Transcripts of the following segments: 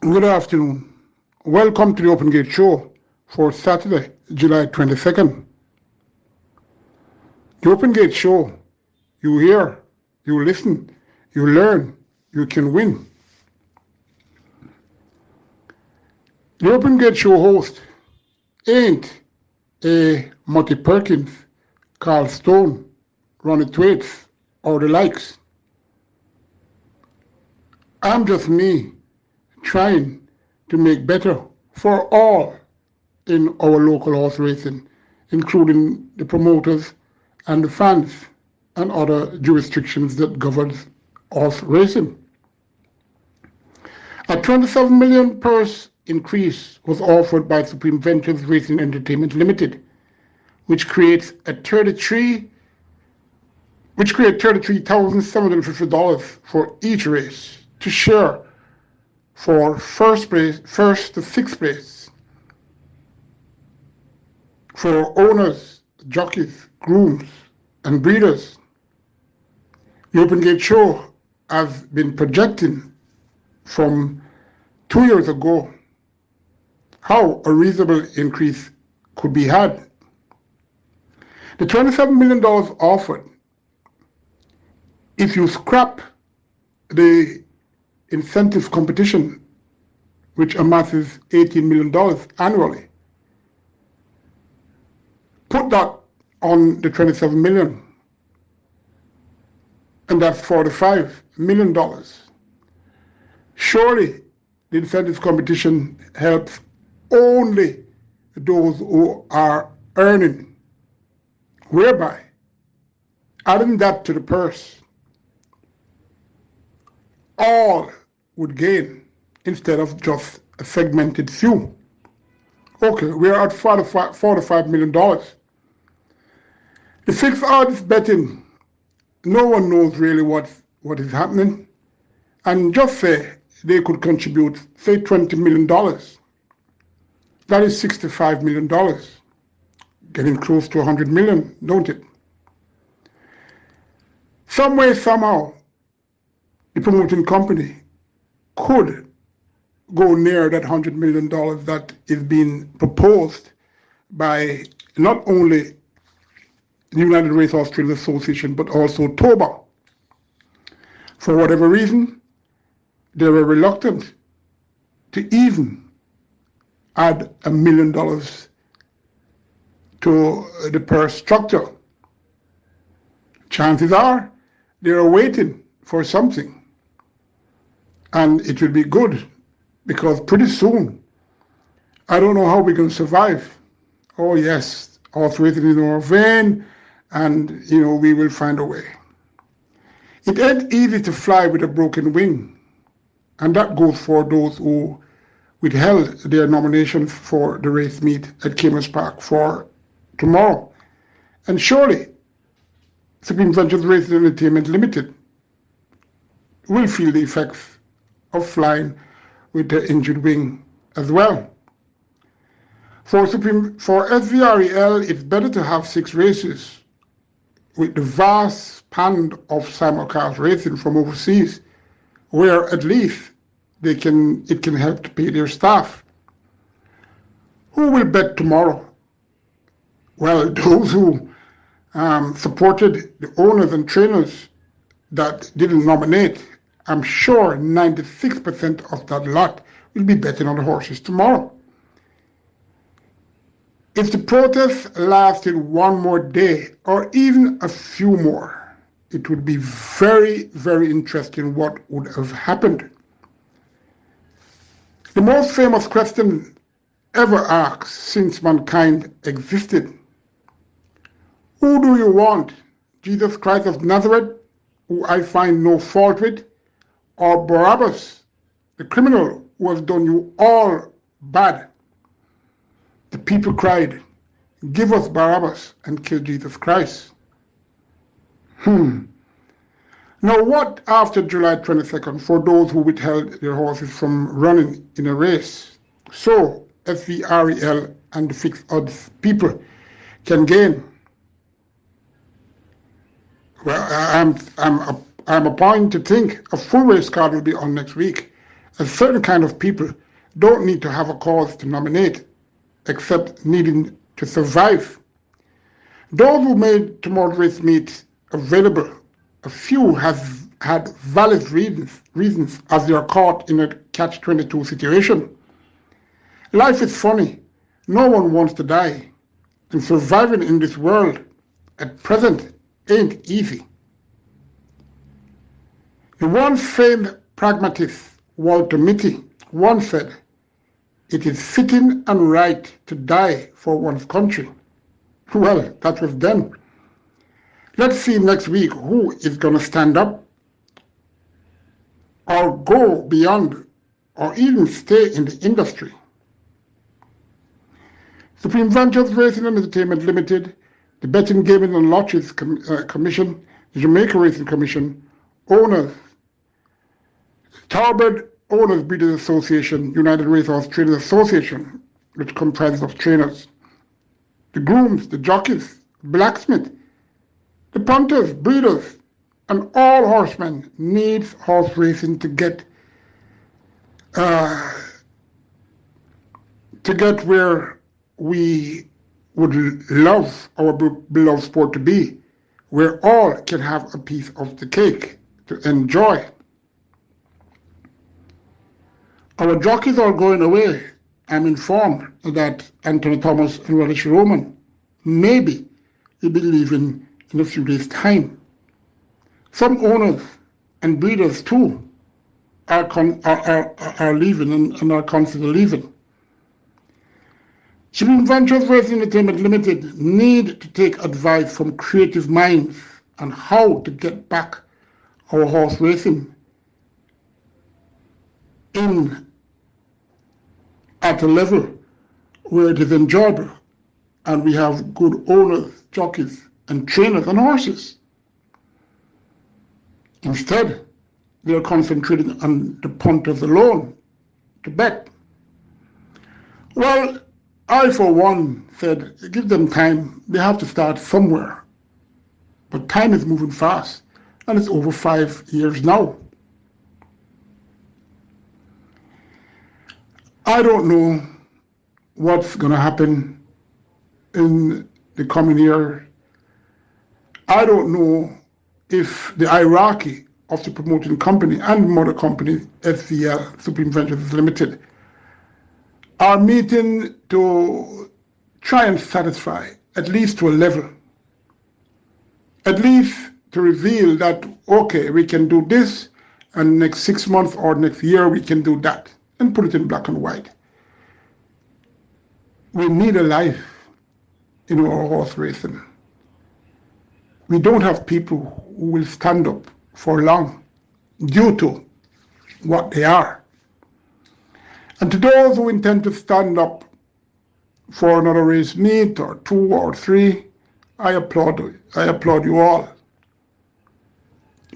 Good afternoon. Welcome to the Open Gate Show for Saturday, July 22nd. The Open Gate Show, you hear, you listen, you learn, you can win. The Open Gate Show host ain't a Mutty Perkins, Carl Stone, Ronnie Thwaites, or the likes. I'm just me trying to make better for all in our local horse racing, including the promoters and the fans and other jurisdictions that governs horse racing. A 27 million purse increase was offered by Supreme Ventures Racing Entertainment Limited, which creates $33,750 for each race to share for first to sixth place for owners, jockeys, grooms, and breeders. The Open Gate Show has been projecting from 2 years ago how a reasonable increase could be had. The $27 million offered, if you scrap the incentive competition, which amasses $18 million annually, put that on the 27 million, and that's $45 million. Surely the incentive competition helps only those who are earning, whereby adding that to the purse, all would gain instead of just a segmented few. Okay, we're at $45 million. The fixed odds betting, no one knows really what is happening. And just say they could contribute, say, $20 million. That is $65 million. Getting close to 100 million, don't it? Some way, somehow, the promoting company could go near that $100 million that is being proposed by not only the United Racehorse Traders Association, but also TOBA. For whatever reason, they were reluctant to even add $1 million to the purse structure. Chances are they are waiting for something. And it will be good, because pretty soon, I don't know how we're going to survive. Oh yes, horse racing is in our vein, and we will find a way. It ain't easy to fly with a broken wing, and that goes for those who withheld their nominations for the race meet at Caymanas Park for tomorrow. And surely, Supreme Ventures Racing Entertainment Limited will feel the effects of flying with the injured wing as well. For SVREL, it's better to have 6 races with the vast span of simulcast racing from overseas, where at least it can help to pay their staff. Who will bet tomorrow? Well, those who supported the owners and trainers that didn't nominate. I'm sure 96% of that lot will be betting on the horses tomorrow. If the protest lasted one more day or even a few more, it would be very, very interesting what would have happened. The most famous question ever asked since mankind existed: who do you want, Jesus Christ of Nazareth, who I find no fault with, or Barabbas, the criminal who has done you all bad? The people cried, give us Barabbas and kill Jesus Christ. Now what after July 22nd for those who withheld their horses from running in a race, so SVREL and the fixed odds people can gain? Well, I'm a point to think a full race card will be on next week, A certain kind of people don't need to have a cause to nominate, except needing to survive. Those who made tomorrow's race meet available, a few have had valid reasons as they are caught in a catch-22 situation. Life is funny. No one wants to die. And surviving in this world at present ain't easy. The once famed pragmatist Walter Mitty once said, "It is fitting and right to die for one's country." Well, that was then. Let's see next week who is going to stand up or go beyond or even stay in the industry. Supreme Ventures Racing and Entertainment Limited, the Betting, Gaming and Lotteries Commission, the Jamaica Racing Commission, owners, Tarbird Owners Breeders Association, United Racehorse Trainers Association, which comprises of trainers, the grooms, the jockeys, blacksmith, the punters, breeders, and all horsemen needs horse racing to get where we would love our beloved sport to be, where all can have a piece of the cake to enjoy. Our jockeys are going away. I'm informed that Anthony Thomas and Relish Roman maybe will be leaving in a few days' time. Some owners and breeders too are leaving and are considering leaving. Supreme Ventures Racing Entertainment Limited need to take advice from creative minds on how to get back our horse racing in at a level where it is enjoyable and we have good owners, jockeys, and trainers and horses. Instead, they are concentrating on the punters alone to bet. Well, I, for one, said, give them time. They have to start somewhere. But time is moving fast, and it's over 5 years now. I don't know what's going to happen in the coming year. I don't know if the hierarchy of the promoting company and mother company, SVL, Supreme Ventures Limited, are meeting to try and satisfy, at least to a level, at least to reveal that, okay, we can do this, and next 6 months or next year we can do that, and put it in black and white. We need a life in our horse racing. We don't have people who will stand up for long due to what they are. And to those who intend to stand up for another race meet or 2 or 3, I applaud you all.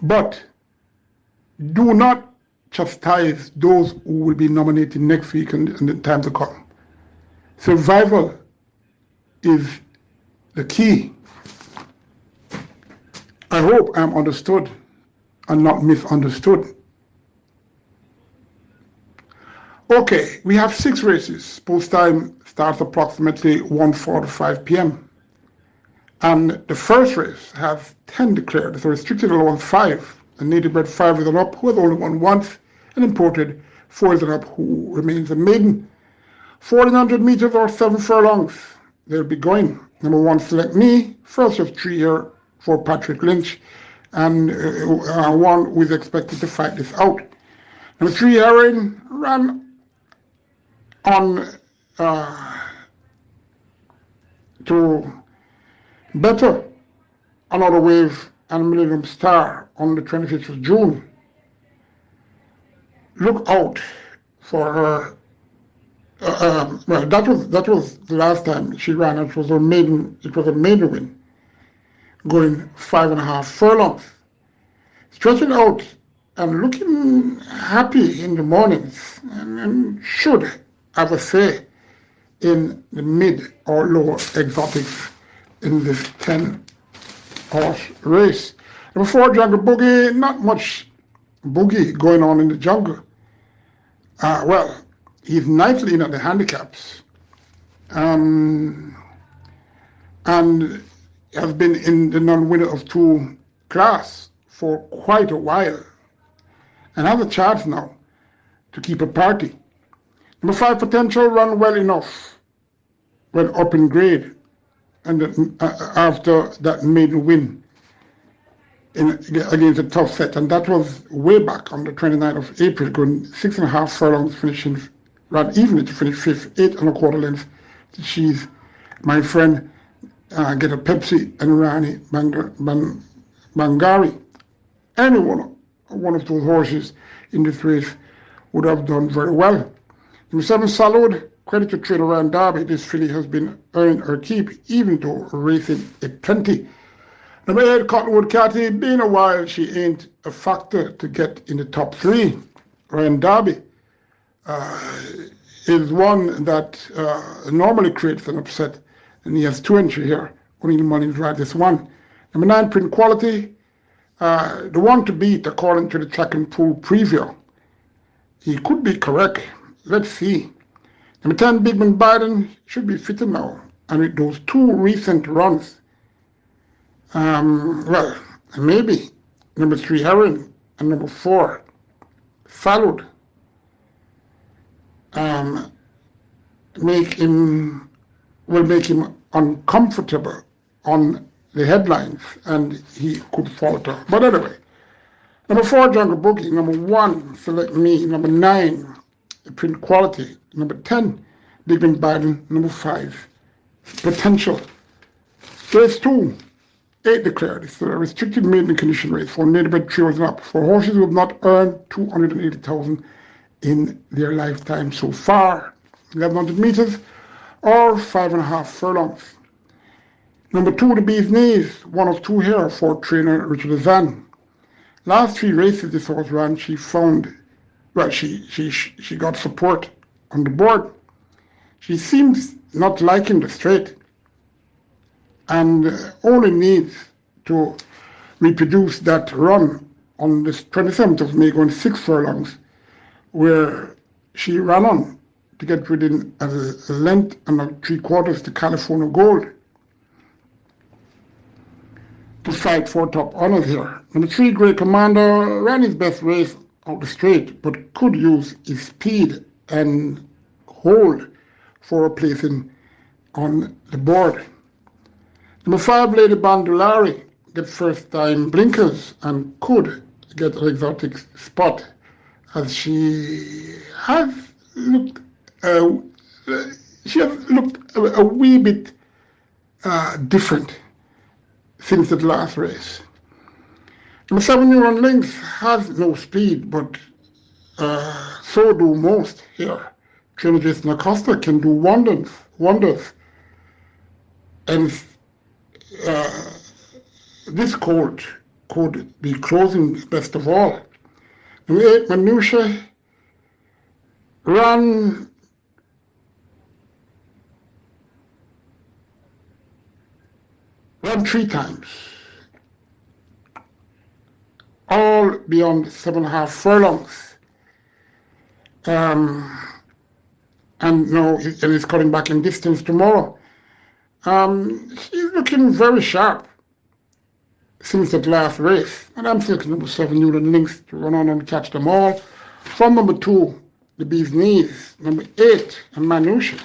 But do not chastise those who will be nominated next week and the time to come. Survival is the key. I hope I'm understood and not misunderstood. Okay, we have 6 races. Post time starts approximately 1:45 p.m. And the first race has 10 declared. It's a restricted allowance 5. A native bred 5 is and up who has only won once, and imported 4 is and up who remains a maiden. 1,400 meters or 7 furlongs. They'll be going. Number 1, Select Me. First of 3 here for Patrick Lynch, and 1 who is expected to fight this out. Number 3, Aaron, ran on to better another wave and Millennium Star on the 25th of June. Look out for her. Well, that was the last time she ran. It was a maiden win, going 5.5 furlongs. Stretching out and looking happy in the mornings, and should have a say in the mid or lower exotics in this 10-horse race. Number 4, Jungle Boogie. Not much boogie going on in the jungle. Well, he's nicely in at the handicaps, and has been in the non-winner of two class for quite a while, and has a chance now to keep a party. Number 5, Potential, run well enough when up in grade, and after that maiden win against a tough set, and that was way back on the 29th of April, going 6.5 furlongs, finishing, ran evenly to finish 5th, 8.25 lengths to Cheese. My friend get a Pepsi and Rani Bangari. Any one of those horses in this race would have done very well. Number 7, Salud, credit to trainer Ryan Darby. This filly has been earning her keep, even though racing it plenty. Number 8, Cottonwood Catty, been a while, she ain't a factor to get in the top 3. Ryan Darby is one that normally creates an upset, and he has 2 entries here. Only the money is right, this one. Number 9, Print Quality, the one to beat according to the track and pool preview. He could be correct. Let's see. Number 10, Bigman Biden, should be fitting now. And with those 2 recent runs, well, maybe. Number 3, Heron, and number 4, Salud, will make him uncomfortable on the headlines, and he could falter. But anyway, number 4, Jungle Boogie. Number 1, Select Me. Number 9, Print Quality. Number 10, Bigman Biden. Number 5, Potential. Race 2. 8 declared. It's a restricted maiden condition race for native trails and up for horses who have not earned 280,000 in their lifetime so far. 1,100 meters or 5.5 furlongs. Number 2, the Bee's Knees, one of 2 here for trainer Richard Azan. Last 3 races this horse ran, she found, well, she got support on the board. She seems not liking the straight, and only needs to reproduce that run on the 27th of May, going 6 furlongs, where she ran on to get within a length and 3/4 to California Gold to fight for top honors here. Number 3, Great Commander, ran his best race out the straight, but could use his speed and hold for a placing on the board. Number 5, Lady Bandolari, gets first time blinkers and could get an exotic spot, as she has looked a wee bit different since the last race. Number 7, New Run Links, has no speed, but so do most here. Trainer Jason Acosta can do wonders, and this colt could be closing best of all. Number 8, Minutia, ran run 3 times, all beyond 7.5 furlongs. And now he's cutting back in distance tomorrow. She's looking very sharp since that last race. And I'm taking number 7, Newland Links, to run on and catch them all. From number 2, the Bee's Knees. Number 8, and Minutia.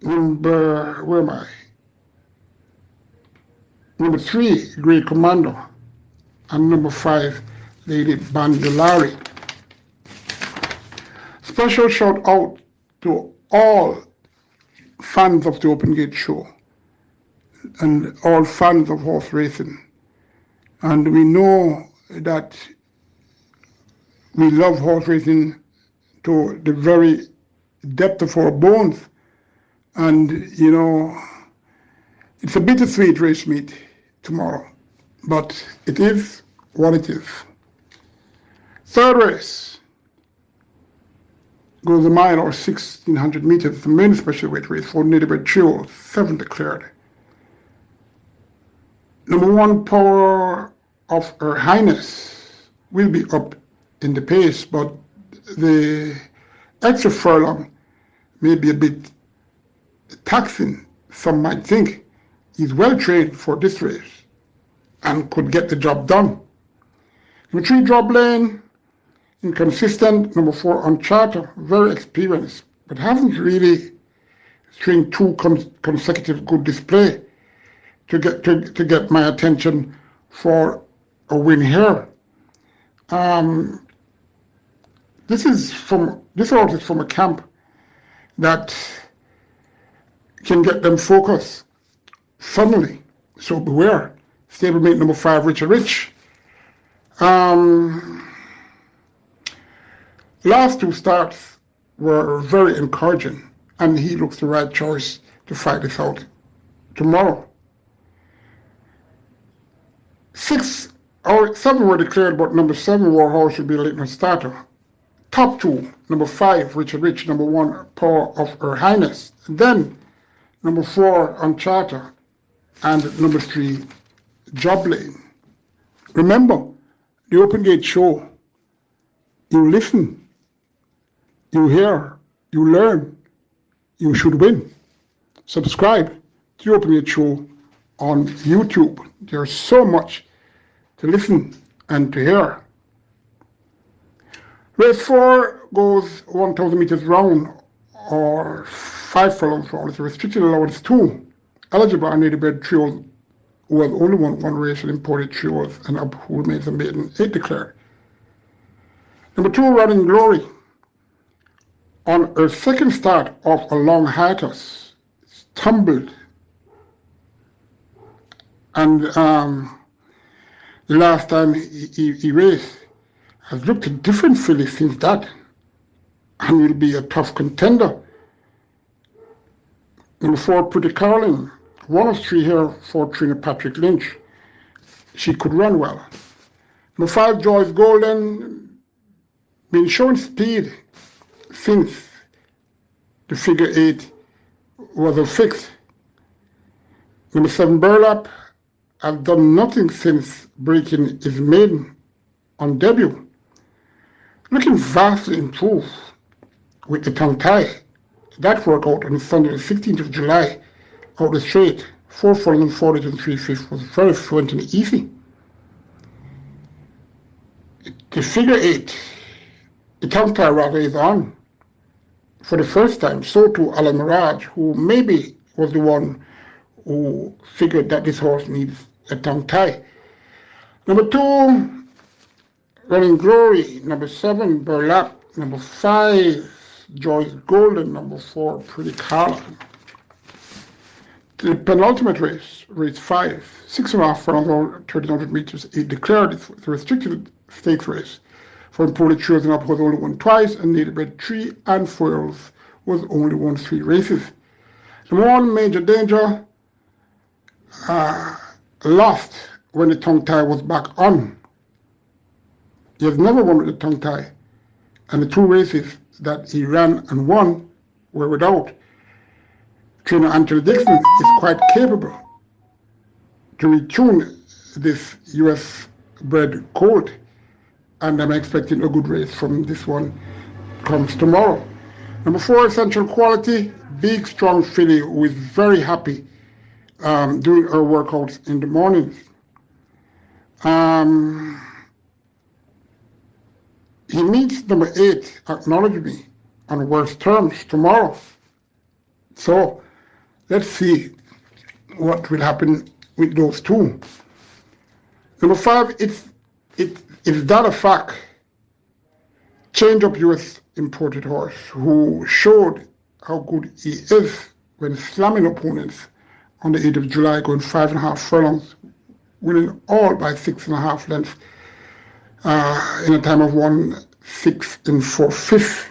Number, where am I? Number 3, Great Commando. And number 5, Lady Bandolari. Special shout out to all fans of the Open Gate Show and all fans of horse racing. And we know that we love horse racing to the very depth of our bones. And, you know, it's a bittersweet race meet tomorrow, but it is what it is. 3rd race goes a mile or 1,600 meters, the main special weight race for native trio, 7 declared. Number 1, Power of Her Highness, will be up in the pace, but the extra furlong may be a bit taxing, some might think. He's well trained for this race and could get the job done. Number 3, Dublin, inconsistent. Number 4, Uncharted, very experienced, but hasn't really stringed 2 consecutive good display to get my attention for a win here. This horse is from a camp that can get them focused suddenly, so beware. Stablemate number 5, Richard Rich. Last 2 starts were very encouraging, and he looks the right choice to fight this out tomorrow. 6 or 7 were declared, but number 7, War Horse, should be a late starter. Top 2, number 5, Richard Rich, number 1, Power of Her Highness. Then number 4, Uncharted, and number 3, Joblin. Remember, the Open Gate Show, you listen, you hear, you learn, you should win. Subscribe to the Open Gate Show on YouTube. There's so much to listen and to hear. Race 4 goes 1,000 meters round, or 5 furlongs round. It's a restricted allowance 2. Eligible are native bred trios who have only won 1 race and imported trios and up who remains a maiden 8 declared. Number 2, Running Glory. On her second start of a long hiatus, tumbled, and the last time he raced has looked a different filly since that, and will be a tough contender. Number 4, Pretty Caroline, 1 of 3 here for trainer Patrick Lynch. She could run well. Number 5, Joyce Golden, been showing speed since the figure 8 was a fix. Number 7, Burlap, has done nothing since breaking his maiden on debut. Looking vastly improved with the tongue tie. That workout on Sunday, the 16th of July, out the straight, 4 furlongs, 40 and 3/5, was very fluent and easy. The figure 8, the tongue tie rather, is on for the first time. So too Alan Mirage, who maybe was the one who figured that this horse needs a tongue tie. Number 2, Running Glory. Number 7, Burlap. Number 5, Joyce Golden. Number 4, Pretty Caroline. The penultimate race, race 5, 6.5 furlongs, 1,300 meters, 8 declared. It's a restricted stakes race. For imported trios and up was only won twice, and native bred 3 and foils was only won 3 races. Number 1, Major Danger, lost when the tongue tie was back on. He has never won with the tongue tie, and the 2 races that he ran and won were without. Trainer Anthony Dixon is quite capable to retune this US bred colt, and I'm expecting a good race from this one comes tomorrow. Number 4, Essential Quality, big strong filly who is very happy doing her workouts in the mornings. He meets number 8, Acknowledge Me, on worse terms tomorrow. So let's see what will happen with those 2. Number 5, it's that a fact. Change up US imported horse who showed how good he is when slamming opponents on the 8th of July, going 5.5 furlongs, winning all by 6.5 lengths in a time of 1:06 4/5.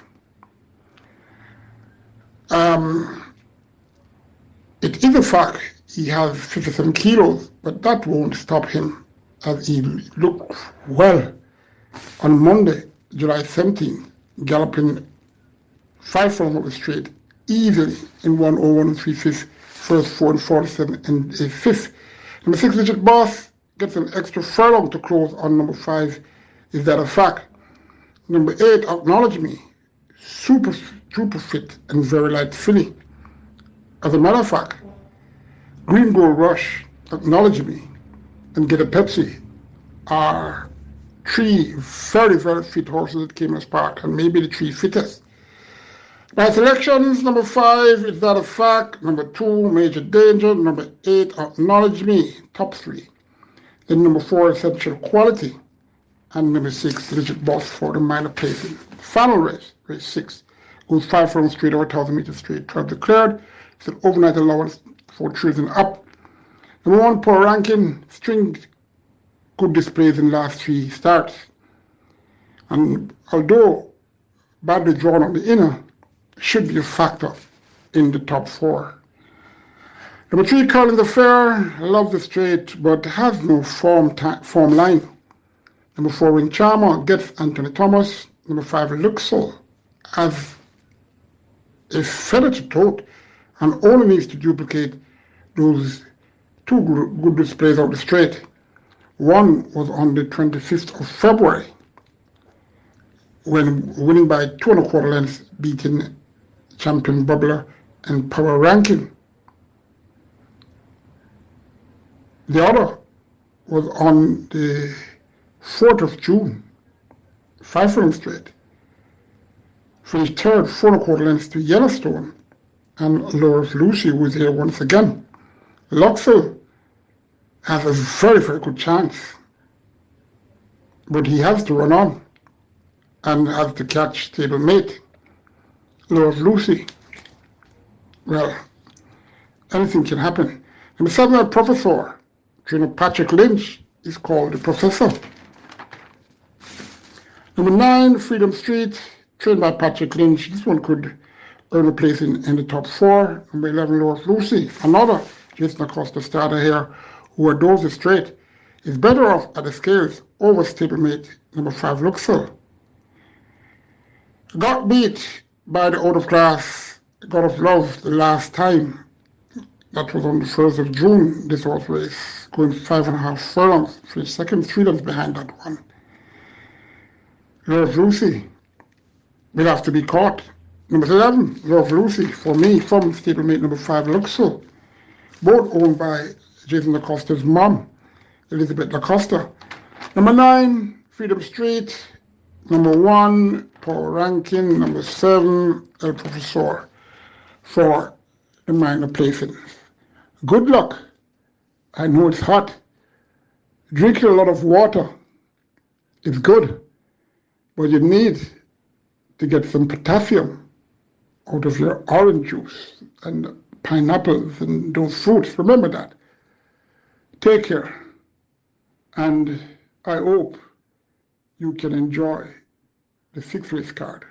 It is a fact he has 57 kilos, but that won't stop him, as he looked well on Monday, July 17th, galloping 5 furlongs straight easily in 1:01 3/5, first 4 and 47 and a 5th. Number 6, Richard Boss, gets an extra furlong to close on number 5. Is that a fact? Number 8, Acknowledge Me. Super fit and very light filly. As a matter of fact, Green Gold Rush, Acknowledge Me, and Get a Pepsi are 3 very fit horses at Caymanas Park, and maybe the 3 fittest. My selections: number 5, It's Not a Fact. Number 2, Major Danger. Number 8, Acknowledge Me, top 3. Then number 4, Essential Quality. And number 6, Legit Boss for the minor placing. Final race, race 6, goes 5 furlongs straight or 1,000 meters straight. 12 declared. It's an overnight allowance for 3 and up. Number 1, Power Ranking, stringed good displays in last 3 starts. And although badly drawn on the inner, should be a factor in the top 4. Number 3, Colin Blair, loves the straight but has no form line. Number 4, Ring Charmer, gets Anthony Thomas. Number 5, Luxor, has a feather to tote and only needs to duplicate those 2 good displays out the straight. One was on the 25th of February when winning by 2 1/4 lengths, beating Champion Bubbler and Power Ranking. The other was on the 4th of June, 5 furlongs straight. Finished 3rd, 4 1/4 lengths to Yellowstone, and Laura's Lucy was here once again. Luxor has a very good chance, but he has to run on and has to catch stablemate. Laura's Lucy, well, anything can happen. Number 7, Professor, trainer Patrick Lynch, is called the Professor. Number 9, Freedom Street, trained by Patrick Lynch. This one could earn a place in the top 4. Number 11, Laura's Lucy, another Jason Acosta starter here who adores the straight, is better off at the scales over stablemate number 5, Luxor. Got beat by the out of class God of Love the last time. That was on the 1st of June, this horse race, going 5 1/2 furlongs. Finished 2nd, 3 lengths behind that one. Love Lucy will have to be caught. Number 11, Love Lucy, for me, from stablemate number 5, Luxor. Both owned by Jason Acosta's mom, Elizabeth Acosta. Number 9, Freedom Street. Number 1, Power Ranking. Number 7, El Professor for the minor placings. Good luck. I know it's hot. Drink a lot of water. It's good. But you need to get some potassium out of your orange juice and pineapples and those fruits. Remember that. Take care. And I hope you can enjoy the 6th race card.